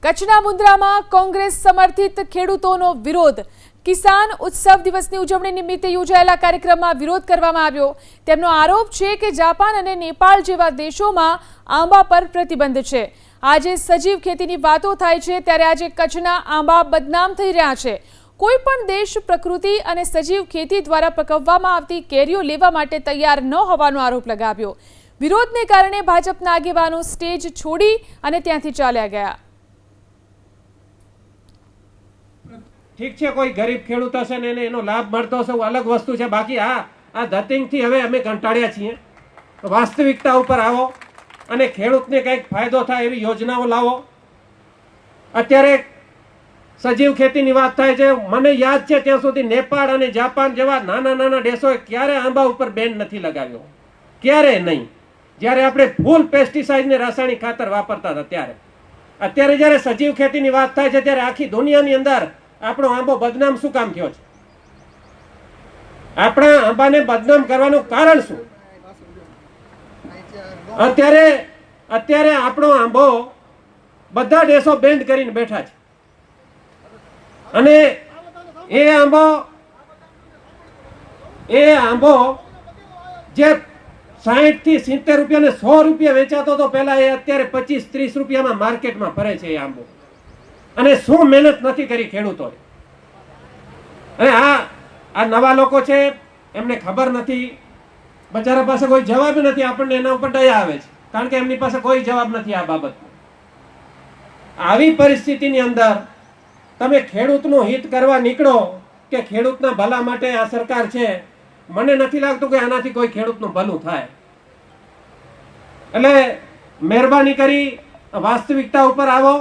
કચ્છના મુન્દ્રામાં કોંગ્રેસ સમર્થિત ખેડૂતોનો વિરોધ। કિસાન ઉત્સવ દિવસની ઉજવણી નિમિત્તે યોજાયેલા કાર્યક્રમમાં વિરોધ કરવામાં આવ્યો। તેમનો આરોપ છે કે જાપાન અને નેપાળ જેવા દેશોમાં આંબા પર પ્રતિબંધ છે। આજે સજીવ ખેતીની વાતો થાય છે ત્યારે આજે કચ્છના આંબા બદનામ થઈ રહ્યા છે। કોઈ પણ દેશ પ્રકૃતિ અને સજીવ ખેતી દ્વારા પકવવામાં આવતી કેરીઓ લેવા માટે તૈયાર ન હોવાનો આરોપ લગાવ્યો। વિરોધને કારણે ભાજપના આગેવાનો સ્ટેજ છોડી અને ત્યાંથી ચાલ્યા ગયા। ठीक है, कोई गरीब खेडूत हशे ने एनो लाभ मळतो हशे अलग वस्तु है। बाकी आ धतिंग थी हवे अमे कंटाळ्या छीए। वास्तविकता उपर आवो अने खेडूतने कंईक फायदो थाय एवी योजनाओ लावो। अत्यारे सजीव खेतीनी वात थाय छे। मने याद छे त्यां सुधी नेपाळ अने जापान जेवा नाना नाना देशोए क्यारे आंबा उपर बेन नथी लगाव्यो, क्यारे नहीं। ज्यारे आपणे फूल पेस्टिसाइड ने रासायणिक खातर वापरता हता त्यारे। अत्यारे ज्यारे सजीव खेतीनी वात थाय छे त्यारे आखी दुनियानी अंदर આપણો આંબો બદનામ શું કામ થયો છે? આપણા આંબાને બદનામ કરવાનું કારણ શું? અત્યારે આપણો આંબો બધા દેશો બેન્ડ કરીને બેઠા છે અને એ આંબો જે 60 થી 70 રૂપિયા ને 100 રૂપિયા વેચાતો તો પહેલા એ અત્યારે 25-30 રૂપિયામાં માર્કેટમાં ફરે છે એ આંબો। અને શું મહેનત નથી કરી ખેડૂતોએ। અને આ નવા લોકો છે એમને ખબર નથી, બચારા પાસે કોઈ જવાબ નથી। આપણને એના ઉપર દયા આવે છે કારણ કે એમની પાસે કોઈ જવાબ નથી આ બાબતનો। આવી પરિસ્થિતિની અંદર તમે ખેડૂતનું હિત કરવા નીકળો કે ખેડૂતના ભલા માટે આ સરકાર છે, મને નથી લાગતું કે આનાથી કોઈ ખેડૂતનું ભલું થાય। એટલે મહેરબાની કરી વાસ્તવિકતા ઉપર આવો।